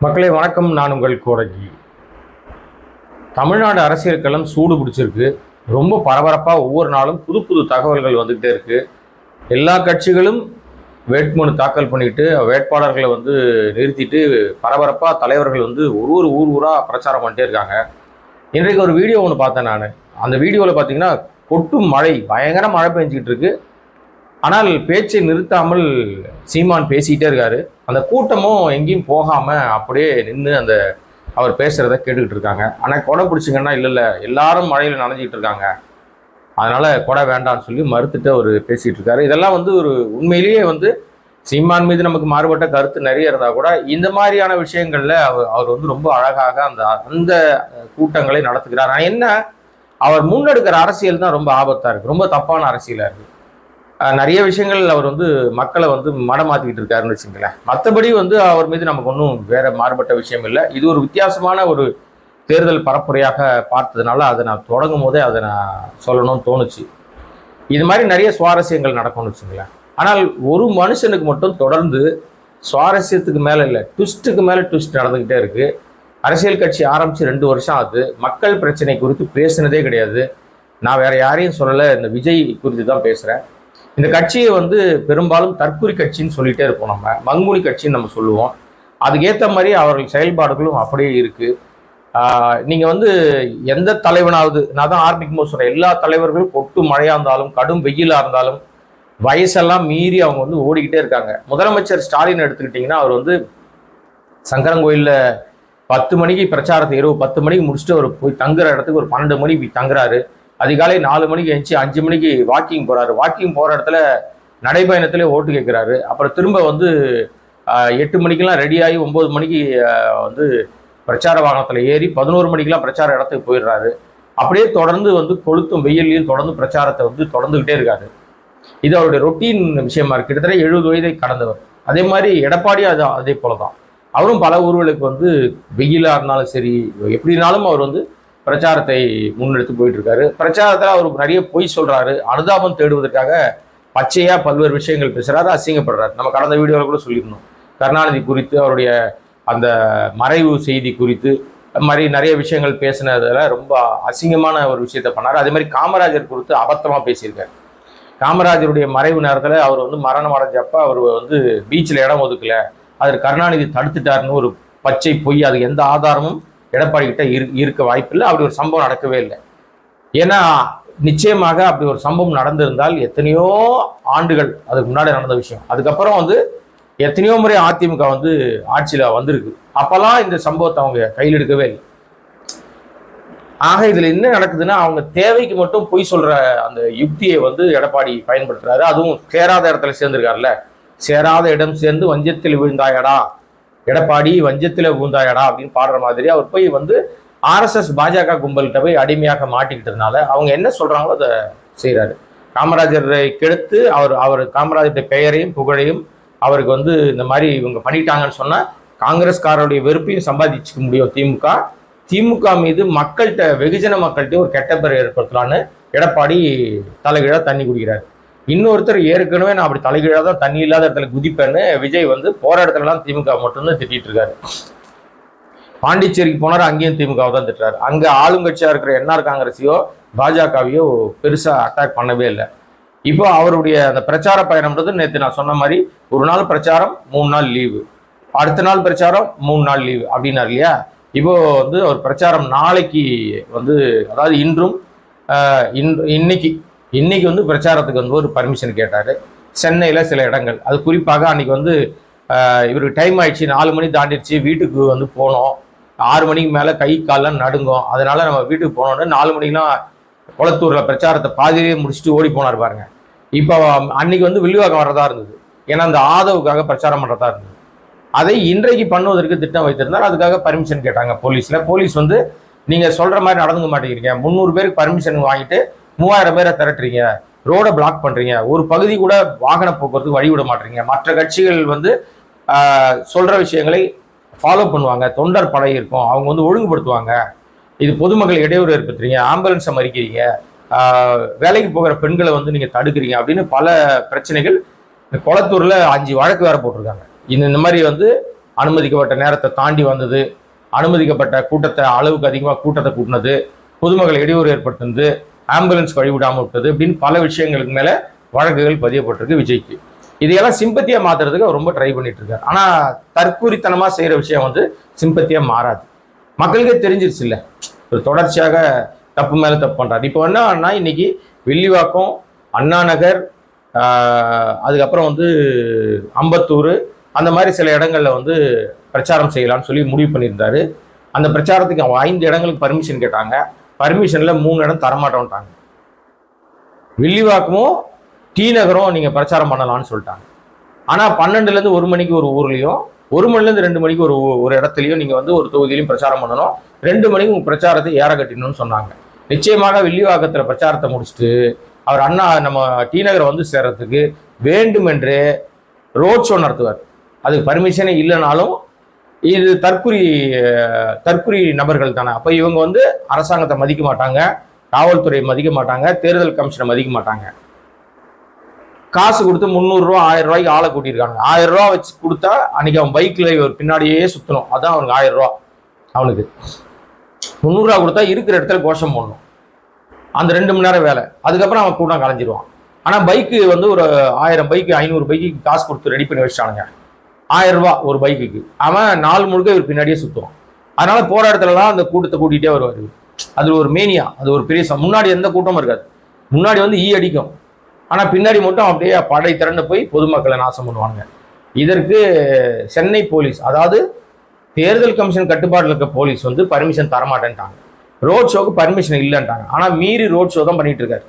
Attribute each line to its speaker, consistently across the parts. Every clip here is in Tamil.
Speaker 1: மக்களே வணக்கம். நான் உங்கள் கோடகி. தமிழ்நாடு அரசியல் களம் சூடு பிடிச்சிருக்கு. ரொம்ப பரபரப்பாக ஒவ்வொரு நாளும் புது புது தகவல்கள் வந்துகிட்டே இருக்கு. எல்லா கட்சிகளும் வேட்புமனு தாக்கல் பண்ணிட்டு வேட்பாளர்களை நிறுத்திட்டு பரபரப்பாக தலைவர்கள் ஒரு ஊராக பிரச்சாரம் பண்ணிட்டே இருக்காங்க. இன்றைக்கு ஒரு வீடியோ ஒன்று பார்த்தேன் நான். அந்த வீடியோவில் பார்த்தீங்கன்னா கொட்டும் மழை, பயங்கர மழை பெஞ்சிக்கிட்டு இருக்கு. ஆனால் பேச்சை நிறுத்தாமல் சீமான் பேசிக்கிட்டே இருக்காரு. அந்த கூட்டமும் எங்கேயும் போகாமல் அப்படியே நின்று அவர் பேசுகிறத கேட்டுக்கிட்டு இருக்காங்க. ஆனால் கொடை பிடிச்சிங்கன்னா இல்லை எல்லாரும் மழையில் நனைஞ்சிக்கிட்டு இருக்காங்க, அதனால் கொடை வேண்டாம்னு சொல்லி மறுத்துட்டு அவர் பேசிகிட்டு இருக்காரு. இதெல்லாம் ஒரு உண்மையிலேயே சீமான் மீது நமக்கு மாறுபட்ட கருத்து நிறைய இருந்தால் கூட இந்த மாதிரியான விஷயங்களில் அவர் ரொம்ப அழகாக அந்த கூட்டங்களை நடத்துகிறார். ஆனால் என்ன, அவர் முன்னெடுக்கிற அரசியல் தான் ரொம்ப ஆபத்தாக இருக்குது, ரொம்ப தப்பான அரசியலாக இருக்குது. நிறைய விஷயங்கள் அவர் மக்களை மடமாத்திக்கிட்டு இருக்காருன்னு வச்சுங்களேன். மற்றபடி அவர் மீது நமக்கு ஒன்றும் வேற மாறுபட்ட விஷயம் இல்லை. இது ஒரு வித்தியாசமான ஒரு தேர்தல் பரப்புரையாக பார்த்ததுனால அதை நான் தொடங்கும் போதே அதை நான் சொல்லணும்னு தோணுச்சு. இது மாதிரி நிறைய சுவாரஸ்யங்கள் நடக்கும்னு வச்சுங்களேன். ஆனால் ஒரு மனுஷனுக்கு மட்டும் தொடர்ந்து சுவாரஸ்யத்துக்கு மேலே இல்லை, ட்விஸ்ட்டுக்கு மேலே ட்விஸ்ட் நடந்துக்கிட்டே இருக்குது. அரசியல் கட்சி ஆரம்பித்து 2 வருஷம் ஆகுது. மக்கள் பிரச்சனை குறித்து பேசினதே கிடையாது. நான் வேற யாரையும் சொல்லலை, இந்த விஜய் குறித்து தான் பேசுகிறேன். இந்த கட்சியை பெரும்பாலும் தற்குறி கட்சின்னு சொல்லிட்டே இருப்போம், நம்ம மங்குனி கட்சின்னு நம்ம சொல்லுவோம். அதுக்கேற்ற மாதிரி அவர்கள் செயல்பாடுகளும் அப்படியே இருக்கு. நீங்க எந்த தலைவனாவது, நான் தான் ஆரம்பிக்கும் போது சொல்றேன், எல்லா தலைவர்களும் கொட்டு மழையா இருந்தாலும் கடும் வெயிலா இருந்தாலும் வயசெல்லாம் மீறி அவங்க ஓடிக்கிட்டே இருக்காங்க. முதலமைச்சர் ஸ்டாலின் எடுத்துக்கிட்டிங்கன்னா அவர் சங்கரங்கோயில்ல 10 மணிக்கு பிரச்சாரத்தை, இரவு 10 மணிக்கு முடிச்சுட்டு அவர் போய் தங்குற இடத்துக்கு ஒரு 12 மணிக்கு தங்குறாரு. அதிகாலை 4 மணிக்கு எழுந்துச்சு 5 மணிக்கு வாக்கிங் போறாரு. வாக்கிங் போற இடத்துல நடைபயணத்திலே ஓட்டு கேட்கிறாரு. அப்புறம் திரும்ப 8 மணிக்கெல்லாம் ரெடியாகி 9 மணிக்கு பிரச்சார வாகனத்தில் ஏறி 11 மணிக்கெல்லாம் பிரச்சார இடத்துக்கு போயிடுறாரு. அப்படியே தொடர்ந்து கொளுத்தும் வெயிலையும் தொடர்ந்து பிரச்சாரத்தை தொடர்ந்துகிட்டே இருக்காரு. இது அவருடைய ரொட்டீன் விஷயமா இருக்கு. கிட்டத்தட்ட 70 வயதை கடந்தவர். அதே மாதிரி எடப்பாடி அதே போலதான். அவரும் பல ஊர்களுக்கு வெயிலா இருந்தாலும் சரி, எப்படினாலும் அவர் பிரச்சாரத்தை முன்னெடுத்து போயிட்டு இருக்காரு. பிரச்சாரத்தில் அவர் நிறைய பொய் சொல்றாரு. அனுதாபம் தேடுவதற்காக பச்சையா பல்வேறு விஷயங்கள் பேசுறாரு, அசிங்கப்படுறாரு. நம்ம கடந்த வீடியோவில் கூட சொல்லியிருந்தோம். கருணாநிதி குறித்து, அவருடைய அந்த மறைவு செய்தி குறித்து மாதிரி நிறைய விஷயங்கள் பேசினதில் ரொம்ப அசிங்கமான ஒரு விஷயத்த பண்ணார். அதே மாதிரி காமராஜர் குறித்து அபத்தமாக பேசியிருக்காரு. காமராஜருடைய மறைவு நேரத்தில் அவர் மரணம் அடைஞ்சப்ப அவர் பீச்சில் இடம் ஒதுக்கல, அதற்கு கருணாநிதி தடுத்துட்டாருன்னு ஒரு பச்சை பொய். அது எந்த ஆதாரமும் எடப்பாடி கிட்ட இருக்க வாய்ப்பில்லை. அப்படி ஒரு சம்பவம் நடக்கவே இல்லை. ஏன்னா நிச்சயமாக அப்படி ஒரு சம்பவம் நடந்திருந்தால் எத்தனையோ ஆண்டுகள் அதுக்கு முன்னாடி நடந்த விஷயம். அதுக்கப்புறம் எத்தனையோ முறை அதிமுக ஆட்சியில் வந்திருக்கு. அப்பெல்லாம் இந்த சம்பவத்தை அவங்க கையில் எடுக்கவே இல்லை. ஆக இதுல என்ன நடக்குதுன்னா, அவங்க தேவைக்கு மட்டும் பொய் சொல்ற அந்த யுக்தியை எடப்பாடி பயன்படுத்துறாரு. அதுவும் சேராத இடத்துல சேர்ந்திருக்காருல்ல, சேராத இடம் சேர்ந்து வஞ்சத்தில் விழுந்தாயடா எடப்பாடி, வஞ்சத்துல விழுந்தாயடா அப்படின்னு பாடுற மாதிரி அவர் போய் RSS பாஜக கும்பல்கிட்ட போய் அடிமையாக மாட்டிக்கிட்டதுனால அவங்க என்ன சொல்றாங்களோ அதை செய்யறாரு. காமராஜரை கெடுத்து அவர் காமராஜருடைய பெயரையும் புகழையும் அவருக்கு இந்த மாதிரி இவங்க பண்ணிட்டாங்கன்னு சொன்னா காங்கிரஸ்காரருடைய வெறுப்பையும் சம்பாதிச்சுக்க முடியும் திமுக மீது மக்கள்கிட்ட, வெகுஜன மக்கள்கிட்ட ஒரு கெட்ட பேர் ஏற்படுத்தலான்னு எடப்பாடி தலைகீழா தண்ணி குடிக்கிறாரு. இன்னொருத்தர் ஏற்கனவே நான் அப்படி தலைகீழாக தான் தண்ணி இல்லாத இடத்துல குதிப்பேன்னு விஜய் போற இடத்துலலாம் திமுக மட்டும்தான் திட்டிட்டு இருக்காரு. பாண்டிச்சேரிக்கு போனார், அங்கேயும் திமுகவை தான் திட்டுறாரு. அங்கே ஆளுங்கட்சியாக இருக்கிற என்ஆர் காங்கிரஸையோ பாஜகவையோ பெருசாக அட்டாக் பண்ணவே இல்லை. இப்போ அவருடைய அந்த பிரச்சார பயணம்ன்றது நேற்று நான் சொன்ன மாதிரி ஒரு நாள் பிரச்சாரம் 3 நாள் லீவு, அடுத்த நாள் பிரச்சாரம் 3 நாள் லீவு அப்படின்னாரு இல்லையா. இப்போ அவர் பிரச்சாரம் நாளைக்கு அதாவது இன்றும் இன்னைக்கு பிரச்சாரத்துக்கு ஒரு பர்மிஷன் கேட்டார் சென்னையில் சில இடங்கள். அது குறிப்பாக அன்னைக்கு இவருக்கு டைம் ஆயிடுச்சு, 4 மணி தாண்டிடுச்சு, வீட்டுக்கு போனோம், 6 மணிக்கு மேலே கை காலெலாம் நடுங்கும், அதனால நம்ம வீட்டுக்கு போனோன்னு 4 மணிக்கெலாம் குளத்தூரில் பிரச்சாரத்தை பாதியிலே முடிச்சுட்டு ஓடி போனார் பாருங்க. இப்போ அன்னைக்கு வில்லிவாக்கம் வர்றதா இருந்தது, ஏன்னா அந்த ஆதவுக்காக பிரச்சாரம் பண்ணுறதா இருந்தது. அதை இன்றைக்கு பண்ணுவதற்கு திட்டம் வைத்திருந்தால் அதுக்காக பர்மிஷன் கேட்டாங்க போலீஸில். போலீஸ் நீங்கள் சொல்கிற மாதிரி நடந்துக்க மாட்டேங்கிறீங்க, 300 பேருக்கு பர்மிஷன் வாங்கிட்டு 3000 பேரை திரட்டுறீங்க, ரோடை பிளாக் பண்ணுறீங்க, ஒரு பகுதி கூட வாகன போக்குவரத்துக்கு வழி விட மாட்டீங்க. மற்ற கட்சிகள் சொல்கிற விஷயங்களை ஃபாலோ பண்ணுவாங்க, தொண்டர் படை இருக்கும், அவங்க ஒழுங்குபடுத்துவாங்க. இது பொதுமக்கள் இடையூறு ஏற்படுத்துறீங்க, ஆம்புலன்ஸை மறிக்கிறீங்க, வேலைக்கு போகிற பெண்களை நீங்கள் தடுக்கிறீங்க அப்படின்னு பல பிரச்சனைகள். குளத்தூரில் 5 வழக்கு வேற போட்டிருக்காங்க. இந்த மாதிரி அனுமதிக்கப்பட்ட நேரத்தை தாண்டி வந்தது, அனுமதிக்கப்பட்ட கூட்டத்தை அளவுக்கு அதிகமாக கூட்டத்தை கூட்டினது, பொதுமக்கள் இடையூறு ஏற்படுத்தினது, ஆம்புலன்ஸ் வழிவிடாமல் விட்டது, இப்படின்னு பல விஷயங்களுக்கு மேலே வழக்குகள் பதியப்பட்டிருக்கு விஜய்க்கு. இதையெல்லாம் சிம்பத்தியாக மாற்றுறதுக்கு அவர் ரொம்ப ட்ரை பண்ணிட்டு இருக்காரு. ஆனால் தற்கூரித்தனமாக செய்கிற விஷயம் வந்து சிம்பத்தியாக மாறாது. மக்களுக்கே தெரிஞ்சிருச்சு இல்லை, தொடர்ச்சியாக தப்பு மேலே தப்பு பண்ணுறாரு. இப்போ என்னன்னா இன்னைக்கு வில்லிவாக்கம், அண்ணா நகர், அதுக்கப்புறம் வந்து அம்பத்தூர், அந்த மாதிரி சில இடங்களில் வந்து பிரச்சாரம் செய்யலாம்னு சொல்லி முடிவு பண்ணியிருந்தாரு. அந்த பிரச்சாரத்துக்கு 5 இடங்களுக்கு பர்மிஷன் கேட்டாங்க. பர்மிஷனில் 3 இடம் தரமாட்டோன்ட்டாங்க. வில்லிவாக்கமும் டி நகரும் நீங்கள் பிரச்சாரம் பண்ணலாம்னு சொல்லிட்டாங்க. ஆனால் 12லேருந்து 1 மணிக்கு ஒரு ஊர்லேயும், 1 மணிலேருந்து 2 மணிக்கு ஒரு இடத்துலையும் நீங்கள் வந்து ஒரு தொகுதியிலையும் பிரச்சாரம் பண்ணணும். 2 மணிக்கு உங்கள் பிரச்சாரத்தை ஏற கட்டிடணும்னு சொன்னாங்க. நிச்சயமாக வில்லிவாக்கத்தில் பிரச்சாரத்தை முடிச்சுட்டு அவர் நம்ம டி நகரை வந்து சேர்றதுக்கு வேண்டுமென்றே ரோட் ஷோ நடத்துவார். அதுக்கு பர்மிஷனே இல்லைனாலும் இது தற்குறி நபர்கள் தானே. அப்போ இவங்க வந்து அரசாங்கத்தை மதிக்க மாட்டாங்க, காவல்துறையை மதிக்க மாட்டாங்க, தேர்தல் கமிஷனை மதிக்க மாட்டாங்க. காசு கொடுத்து 300 ரூபா 1000 ரூபாய்க்கு ஆளை கூட்டியிருக்காங்க. 1000 ரூபா வச்சு கொடுத்தா அன்னைக்கு அவன் பைக்கில் இவர் பின்னாடியே சுற்றணும். அதான் அவனுக்கு 1000 ரூபா. அவனுக்கு 300 ரூபா கொடுத்தா இருக்கிற இடத்துல கோஷம் போடணும். அந்த 2 மணி நேரம் வேலை. அதுக்கப்புறம் அவன் கூட்டம் கலைஞ்சிருவான். ஆனால் பைக்கு வந்து ஒரு 1000 பைக்கு 500 பைக்கு காசு கொடுத்து ரெடி பண்ணி வச்சிட்டானுங்க. 1000 ரூபா ஒரு பைக்குக்கு. அவன் நாள் முழுக்க இவர் பின்னாடியே சுற்றுவான். அதனால போற இடத்துலலாம் அந்த கூட்டத்தை கூட்டிகிட்டே வருவார். அது ஒரு மேனியா, அது ஒரு பெரிய முன்னாடி எந்த கூட்டமும் இருக்காது. முன்னாடி வந்து அடிக்கும், ஆனால் பின்னாடி மட்டும் அப்படியே படை திரண்டு போய் பொதுமக்களை நாசம் பண்ணுவாங்க. இதற்கு சென்னை போலீஸ், அதாவது தேர்தல் கமிஷன் கட்டுப்பாட்டில் இருக்க போலீஸ் வந்து பர்மிஷன் தரமாட்டேன்ட்டாங்க. ரோட் ஷோக்கு பர்மிஷன் இல்லைன்ட்டாங்க. ஆனால் மீறி ரோட் ஷோ தான் பண்ணிட்டு இருக்காரு.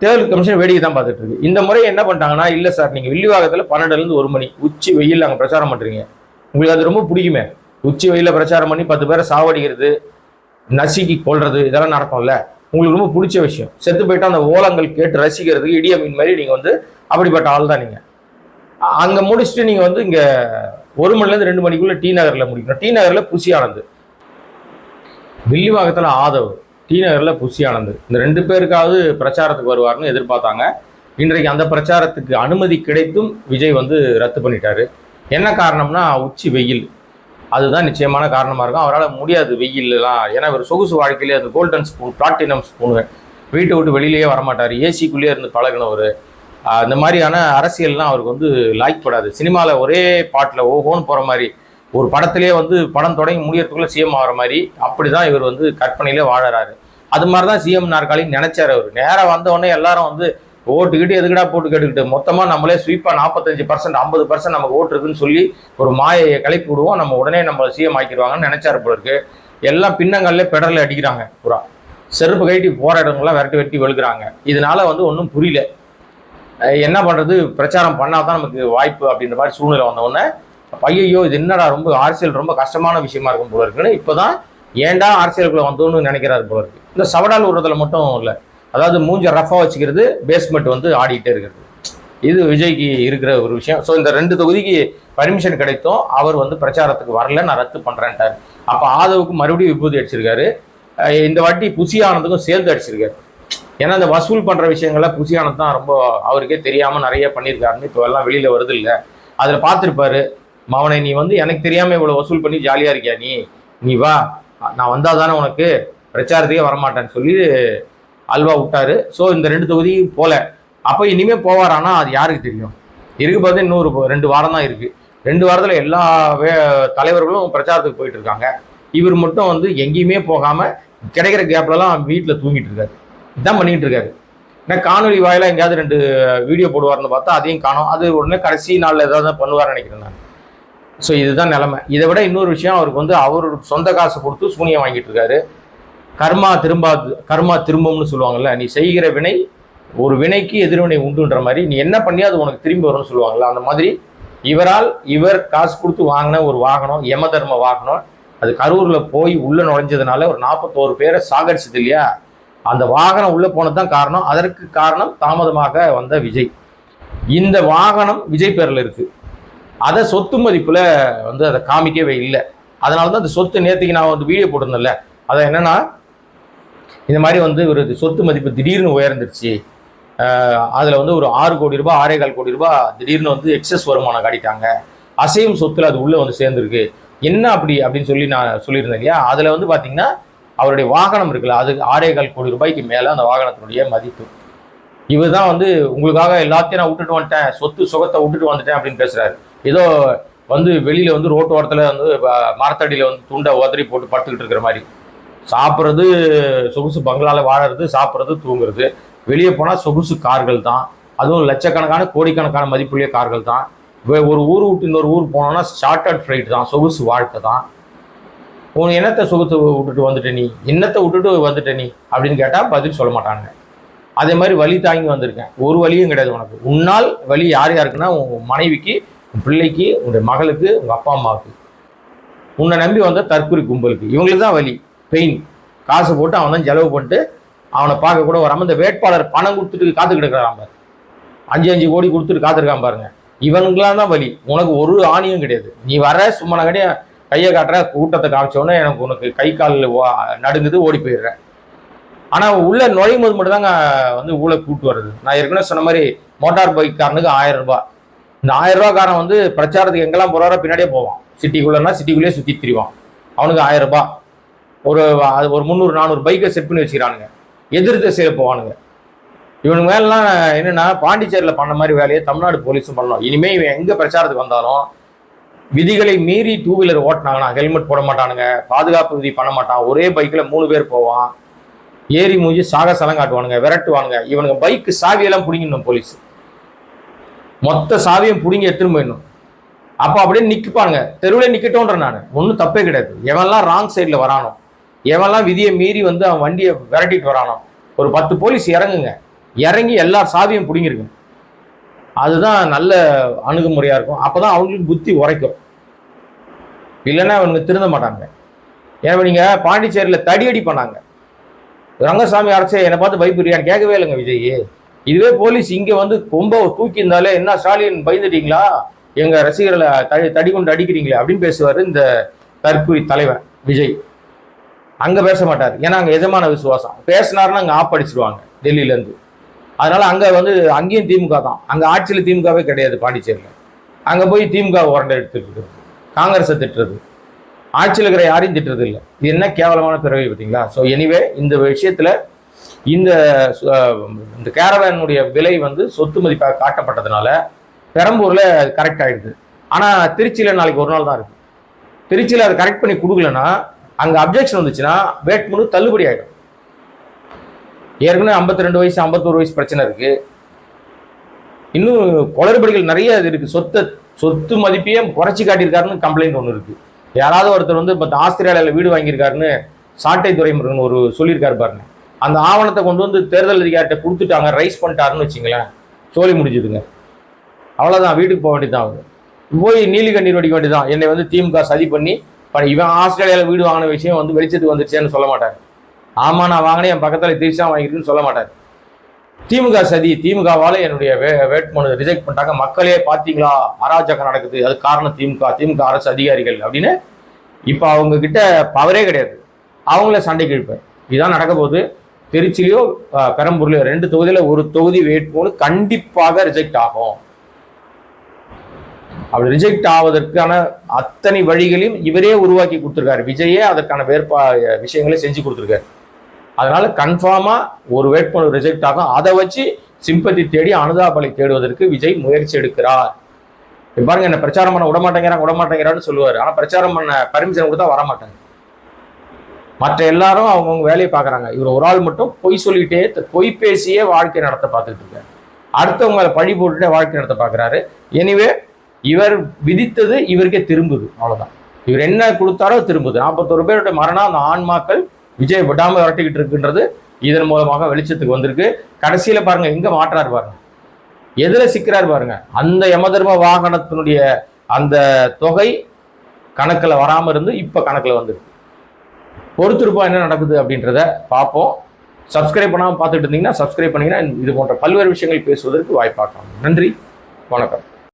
Speaker 1: தேர்தல் கமிஷன் வேடிக்கை தான் பார்த்துட்டு இருக்கு. இந்த முறை என்ன பண்ணிட்டாங்கன்னா, இல்லை சார், நீங்கள் வில்லிவாக்கத்தில் 12லேருந்து 1 மணி உச்சி வெயில் அங்கே பிரச்சாரம் பண்ணுறீங்க, உங்களுக்கு அது ரொம்ப பிடிக்குமே, உச்சி வெயிலில் பிரச்சாரம் பண்ணி 10 பேரை சாவடிக்கிறது, நசுக்கி கொள்றது, இதெல்லாம் நடக்கும்ல, உங்களுக்கு ரொம்ப பிடிச்ச விஷயம். செத்து போயிட்டு அந்த ஓலங்கள் கேட்டு ரசிக்கிறதுக்கு இடிய மீன் மாதிரி நீங்கள் வந்து அப்படிப்பட்ட ஆள் தான். நீங்கள் அங்கே முடிச்சுட்டு நீங்கள் வந்து இங்கே 1 மணிலேருந்து 2 மணிக்குள்ளே டி நகரில் முடிக்கணும். டி நகரில் புசி ஆனந்த், வில்லிவாக்கத்தில் ஆதவ், டி நகரில் புசி ஆனந்த், இந்த 2 பேருக்காவது பிரச்சாரத்துக்கு வருவார்னு எதிர்பார்த்தாங்க. இன்றைக்கு அந்த பிரச்சாரத்துக்கு அனுமதி கிடைத்தும் விஜய் வந்து ரத்து பண்ணிட்டாரு. என்ன காரணம்னா உச்சி வெயில், அதுதான் நிச்சயமான காரணமாக இருக்கும். அவரால் முடியாது வெயிலெலாம். ஏன்னா இவர் சொகுசு வாழ்க்கையிலே அந்த கோல்டன் ஸ்பூன், பிளாட்டினம் ஸ்பூனு, வீட்டை விட்டு வெளியிலேயே வரமாட்டார், ஏசிக்குள்ளேயே இருந்து பழகினவர். இந்த மாதிரியான அரசியல்லாம் அவருக்கு வந்து லாய்க்கப்படாது. சினிமாவில் ஒரே பாட்டில் ஓஹோன்னு போகிற மாதிரி, ஒரு படத்திலே வந்து படம் தொடங்கி முடியறதுக்குள்ளே சிஎம் ஆகிற மாதிரி, அப்படி தான் இவர் வந்து கற்பனையிலே வாழறாரு. அது மாதிரி தான் சிஎம் நாற்காலின்னு நினைச்சார் அவர். நேராக வந்தவொடனே எல்லாரும் வந்து ஓட்டுக்கிட்டு எதுக்கடா போட்டு கேட்டுக்கிட்டு மொத்தமாக நம்மளே ஸ்வீப்பாக 45% 50% நமக்கு ஓட்டு இருக்குன்னு சொல்லி ஒரு மாயையை கிளப்பி விடுவோம், நம்ம உடனே நம்ம சிஎம் ஆக்கிடுவாங்கன்னு நினைச்சாரு போல இருக்கு. எல்லாம் பின்னங்கள்ல பெடலில் அடிக்கிறாங்க, பூரா செருப்பு கைட்டி போற இடங்கள்லாம் விரட்டி வெளுக்கிறாங்க. இதனால வந்து ஒன்றும் புரியல, என்ன பண்ணுறது, பிரச்சாரம் பண்ணாதான் நமக்கு வாய்ப்பு அப்படின்ற மாதிரி சூழ்நிலை வந்தவுடனே ஐயோ இது என்னடா ரொம்ப அரசியல் ரொம்ப கஷ்டமான விஷயமா இருக்கும் போல இருக்குன்னு இப்போதான் ஏன்டா அரசியலுக்குள்ள வந்தோன்னு நினைக்கிறாரு போல இருக்கு. இந்த சவடால் விடுறதுல மட்டும் இல்லை, அதாவது மூஞ்ச ரஃபாக வச்சுக்கிறது, பேஸ்மெண்ட் வந்து ஆடிக்கிட்டே இருக்கிறது, இது விஜய்க்கு இருக்கிற ஒரு விஷயம். ஸோ இந்த 2 தொகுதிக்கு பர்மிஷன் கிடைத்தும் அவர் வந்து பிரச்சாரத்துக்கு வரல, நான் ரத்து பண்ணுறேன்ட்டார். அப்போ ஆதவுக்கு மறுபடியும் விபூதி அடிச்சிருக்காரு. இந்த வாட்டி புசி ஆனந்துக்கும் சேர்ந்து அடிச்சிருக்காரு. ஏன்னா இந்த வசூல் பண்ணுற விஷயங்கள்லாம் புசி ஆனந்த் தான் ரொம்ப அவருக்கே தெரியாமல் நிறைய பண்ணியிருக்காருன்னு இப்போ எல்லாம் வெளியில் வருது இல்லை. அதில் பார்த்துருப்பாரு, மவனை நீ வந்து எனக்கு தெரியாமல் இவ்வளோ வசூல் பண்ணி ஜாலியாக இருக்கியா, நீ வா, நான் வந்தால் தானே உனக்கு பிரச்சாரத்தையே வரமாட்டேன்னு சொல்லி அல்வா விட்டாரு. ஸோ இந்த 2 தொகுதியும் போல. அப்போ இனிமேல் போவாரானா அது யாருக்கு தெரியும். இருக்கு பார்த்து இன்னொரு 2 வாரம் தான் இருக்குது. 2 வாரத்தில் எல்லா தலைவர்களும் பிரச்சாரத்துக்கு போயிட்டு இருக்காங்க. இவர் மட்டும் வந்து எங்கேயுமே போகாமல் கிடைக்கிற கேப்லலாம் வீட்டில் தூங்கிட்டு இருக்காரு. இதுதான் பண்ணிட்டு இருக்காரு. ஏன்னா காணொலி வாயிலாக எங்கேயாவது 2 வீடியோ போடுவார்னு பார்த்தா அதையும் காணும். அது உடனே கடைசி நாளில் ஏதாவது பண்ணுவார்னு நினைக்கிறேன் நான். ஸோ இதுதான் நிலைமை. இதை விட இன்னொரு விஷயம், அவருக்கு வந்து அவரோட சொந்த காசு கொடுத்து சூனியம் வாங்கிட்டு இருக்காரு. கர்மா திரும்பும்னு சொல்லுவாங்கல்ல, நீ செய்கிற வினை ஒரு வினைக்கு எதிர்வினை உண்டுன்ற மாதிரி, நீ என்ன பண்ணி அது உனக்கு திரும்பி வரும்னு சொல்லுவாங்கல்ல, அந்த மாதிரி இவர் காசு கொடுத்து வாங்கின ஒரு வாகனம், யம தர்ம வாகனம், அது கரூரில் போய் உள்ளே நுழைஞ்சதுனால ஒரு 41 பேரை சாகடிச்சது இல்லையா, அந்த வாகனம் உள்ளே போனது தான் காரணம். அதற்கு காரணம் தாமதமாக வந்த விஜய். இந்த வாகனம் விஜய் பேரில் இருக்குது. அதை சொத்து மதிப்பில் வந்து அதை காமிக்கவே இல்லை. அதனால தான் அந்த சொத்து, நேற்றுக்கு நான் வந்து வீடியோ போட்டிருந்தேன்ல, அதை என்னென்னா இந்த மாதிரி வந்து ஒரு சொத்து மதிப்பு திடீர்னு உயர்ந்துருச்சு, அதில் வந்து ஒரு 6 கோடி ரூபாய் 6.25 கோடி ரூபாய் திடீர்னு வந்து எக்ஸஸ் வருமானம் காட்டிட்டாங்க, அசையும் சொத்துல அது உள்ள வந்து சேர்ந்துருக்கு. என்ன அப்படின்னு சொல்லி நான் சொல்லியிருந்தேன் இல்லையா? அதுல வந்து பாத்தீங்கன்னா அவருடைய வாகனம் இருக்குல்ல, அது 6.25 கோடி ரூபாய்க்கு மேல அந்த வாகனத்தினுடைய மதிப்பு. இவர் தான் வந்து உங்களுக்காக எல்லாத்தையும் நான் விட்டுட்டு வந்துட்டேன், சொத்து சுகத்தை விட்டுட்டு வந்துட்டேன் அப்படின்னு பேசுறாரு. ஏதோ வந்து வெளியில வந்து ரோட்டு ஓரத்துல வந்து மரத்தடியில வந்து துண்டை உதறி போட்டு படுத்துக்கிட்டு இருக்கிற மாதிரி. சாப்பிட்றது சொகுசு பங்களால வாழறது, சாப்பிட்றது, தூங்குறது. வெளியே போனால் சொகுசு கார்கள் தான், அதுவும் லட்சக்கணக்கான கோடிக்கணக்கான மதிப்புள்ள கார்கள் தான். ஒரு ஊர் விட்டு இன்னொரு ஊர் போனோம்னா ஷார்ட்டட் ஃப்ளைட் தான், சொகுசு வாழ்க்கை தான். உன் என்னத்தை சொகுத்து விட்டுட்டு வந்துட்ட நீ, என்னத்தை விட்டுட்டு வந்துட்ட நீ அப்படின்னு கேட்டால் பதில் சொல்ல மாட்டாங்க. அதே மாதிரி வலி தாங்கி வந்திருக்கேன், ஒரு வலியும் கிடையாது உனக்கு. உன்னால் வலி யார் யாருக்குன்னா உன் மனைவிக்கு, உன் பிள்ளைக்கு, உன்னுடைய மகளுக்கு, உங்கள் அப்பா அம்மாவுக்கு. உன்னை நம்பி வந்த தற்கொலை கும்பலுக்கு, இவங்களுக்கு தான் வலி, பெயின். காசு போட்டு அவன் தான் செலவு பண்ணிட்டு அவனை பார்க்க கூட வராமல் இந்த வேட்பாளர் பணம் கொடுத்துட்டு காத்து கிடக்கிறான் பாரு, 5 கோடி கொடுத்துட்டு காத்திருக்கான் பாருங்க, இவனுங்களாம் தான் வலி. உனக்கு ஒரு ஆணியும் கிடையாது. நீ வர சும்மா நகடிய கையை காட்டுற, கூட்டத்தை காமிச்சோன்னே எனக்கு உனக்கு கை கால் நடுங்குது, ஓடி போயிடுறேன். ஆனால் உள்ள நுழையும் போது மட்டும் தாங்க வந்து ஊழ கூட்டு வருது. நான் ஏற்கனவே சொன்ன மாதிரி மோட்டார் பைக்காரனுக்கு 1000 ரூபாய். இந்த 1000 ரூபாய்க்காரன் வந்து பிரச்சாரத்துக்கு எங்கெல்லாம் போறாரோ பின்னாடியே போவான். சிட்டிக்குள்ளனா சிட்டிக்குள்ளேயே சுற்றி திரிவான். அவனுக்கு 1000 ரூபாய். ஒரு 300-400 பைக்கை செட் பண்ணி வச்சுக்கிறானுங்க, எதிர் திசையில் போவானுங்க. இவனுக்கு மேலாம் என்னன்னா பாண்டிச்சேரியில் பண்ண மாதிரி வேலையை தமிழ்நாடு போலீஸும் பண்ணணும். இனிமேல் இவன் எங்கே பிரச்சாரத்துக்கு வந்தாலும் விதிகளை மீறி 2 வீலர் ஓட்டினாங்கன்னா ஹெல்மெட் போட மாட்டானுங்க, பாதுகாப்பு விதி பண்ண மாட்டான், ஒரே பைக்கில் 3 பேர் போவான், ஏறி மூஞ்சி சாகசலம் காட்டுவானுங்க, விரட்டுவானுங்க. இவனுங்க பைக்கு சாவியெல்லாம் பிடிங்கணும், போலீஸ் மொத்த சாவியும் பிடிங்கி எடுத்துன்னு போயிடணும். அப்போ அப்படியே நிற்பானுங்க, தெருவில் நிற்கட்டோன்ற. நான் ஒன்றும் தப்பே கிடையாது. எவன்லாம் ராங் சைடில் வரானோ, எவன்லாம் விதியை மீறி வந்து அவன் வண்டியை விரட்டிட்டு வரானோ, ஒரு 10 போலீஸ் இறங்குங்க, இறங்கி எல்லா சாவியும் பிடிங்கிருக்கு. அதுதான் நல்ல அணுகுமுறையாக இருக்கும். அப்போ தான் அவங்களுக்கு புத்தி உரைக்கும், இல்லைன்னா அவனுங்க திருந்த மாட்டாங்க. ஏன்னா நீங்கள் பாண்டிச்சேரியில் தடியடி பண்ணாங்க, ரங்கசாமி அரசே என்னை பார்த்து பயப்படுறியான்னு கேட்கவே இல்லைங்க விஜய். இதுவே போலீஸ் இங்கே வந்து கொம்ப தூக்கி இருந்தாலே, என்ன ஸ்டாலின் பயந்துட்டீங்களா, எங்கள் ரசிகர்களை தடி கொண்டு அடிக்கிறீங்களே அப்படின்னு பேசுவார் இந்த தற்கொலை தலைவன் விஜய். அங்கே பேச மாட்டார், ஏன்னா அங்கே எஜமான விசுவாசம். பேசினாருன்னா அங்கே ஆப் அடிச்சிருவாங்க டெல்லியிலேருந்து. அதனால அங்கே வந்து அங்கேயும் திமுக தான், அங்கே ஆட்சியில் திமுகவே கிடையாது பாண்டிச்சேரியில். அங்கே போய் திமுக உரண்டை எடுத்துட்டு இருக்கிறது, காங்கிரஸை திட்டுறது, ஆட்சியில் இருக்கிற யாரையும் திட்டுறது இல்லை. இது என்ன கேவலமான பிறவை பார்த்தீங்களா? ஸோ எனிவே இந்த விஷயத்தில் இந்த கேரவேனுடைய விலை வந்து சொத்து மதிப்பாக காட்டப்பட்டதுனால பெரம்பூரில் கரெக்ட் ஆகிடுது. ஆனால் திருச்சியில் நாளைக்கு ஒரு நாள் தான் இருக்குது. திருச்சியில் அதை கரெக்ட் பண்ணி கொடுக்கலன்னா அங்கே அப்ஜெக்ஷன் வந்துச்சுன்னா வேட்புமனு தள்ளுபடி ஆகிடும். ஏற்கனவே 52 வயசு 51 வயசு பிரச்சனை இருக்குது. இன்னும் குளறுபடிகள் நிறைய இருக்குது. சொத்து மதிப்பையே குறைச்சி காட்டியிருக்காருன்னு கம்ப்ளைண்ட் ஒன்று இருக்குது. யாராவது ஒருத்தர் வந்து இப்போ ஆஸ்திரேலியாவில் வீடு வாங்கியிருக்காருன்னு சாட்டை துரைமுருகன் ஒரு சொல்லியிருக்காரு பாருங்க. அந்த ஆவணத்தை கொண்டு வந்து தேர்தல் அதிகாரிகிட்ட கொடுத்துட்டாங்க, ரைஸ் பண்ணிட்டாருன்னு வச்சுங்களேன், சோழி முடிஞ்சுதுங்க. அவ்வளோதான், வீட்டுக்கு போக வேண்டியதான். அவங்க போய் நீலி கண்ணீர் வடிக்க வேண்டியதான். என்னை வந்து திமுக சதி பண்ணி இவன் ஆஸ்திரேலியாவில் வீடு வாங்கின விஷயம் வந்து வெளிச்சத்துக்கு வந்துருச்சேன்னு சொல்ல மாட்டார். ஆமாம் நான் வாங்கினேன், என் பக்கத்தில் திருச்சி தான் வாங்கிருக்குன்னு சொல்ல மாட்டார். திமுக சதி, திமுகவால் என்னுடைய வேட்புமனு ரிஜெக்ட் பண்ணிட்டாங்க, மக்களே பார்த்தீங்களா அராஜகம் நடக்குது, அது காரணம் திமுக அரசு அதிகாரிகள் அப்படின்னு இப்போ அவங்க கிட்ட பவரே கிடையாது. அவங்கள சண்டைக்கு இழுப்பேன். இதுதான் நடக்க போகுது. திருச்சிலையோ பெரம்பூர்லையோ 2 தொகுதியில் ஒரு தொகுதி வேட்புமனு கண்டிப்பாக ரிஜெக்ட் ஆகும். அப்படி ரிஜெக்ட் ஆவதற்கான அத்தனை வழிகளையும் இவரே உருவாக்கி கொடுத்துருக்காரு. விஜயே அதற்கான விஷயங்களை செஞ்சு கொடுத்துருக்காரு. அதனால கன்ஃபார்மா ஒரு வேட்புமனு ரிஜெக்ட் ஆகும். அதை வச்சு சிம்பத்தி தேடி அனுதாபலை தேடுவதற்கு விஜய் முயற்சி எடுக்கிறார். பாருங்க, என்ன பிரச்சாரம் பண்ண விடமாட்டேங்கிறான்னு சொல்லுவார். ஆனால் பிரச்சாரம் பண்ண பர்மிஷன் கொடுத்தா வரமாட்டாங்க. மற்ற எல்லாரும் அவங்கவுங்க வேலையை பார்க்குறாங்க. இவர் ஒரு ஆள் மட்டும் பொய் சொல்லிக்கிட்டே, பொய் பேசியே வாழ்க்கை நடத்த பார்த்துட்டு இருக்காரு. அடுத்தவங்க பழி போட்டுட்டே வாழ்க்கை நடத்த பார்க்குறாரு. எனிவே இவர் விதித்தது இவருக்கே திரும்புது, அவ்வளோதான். இவர் என்ன கொடுத்தாரோ திரும்புது. 41 பேருடைய மரணம் அந்த ஆன்மாக்கள் விஜய் விடாமல் விரட்டிக்கிட்டு இருக்குன்றது இதன் மூலமாக வெளிச்சத்துக்கு வந்திருக்கு. கடைசியில் பாருங்க எங்க மாற்றாரு பாருங்க, எதுல சிக்கிறார் பாருங்க. அந்த யமதர்ம வாகனத்தினுடைய அந்த தொகை கணக்கில் வராமல் இருந்து இப்போ கணக்கில் வந்துருக்கு. பொறுத்திருப்போம் என்ன நடக்குது அப்படின்றத பார்ப்போம். சப்ஸ்கிரைப் பண்ணாமல் பார்த்துட்டு இருந்தீங்கன்னா சப்ஸ்கிரைப் பண்ணிங்கன்னா இது போன்ற பல்வேறு விஷயங்கள் பேசுவதற்கு வாய்ப்பாக்கலாம். நன்றி, வணக்கம்.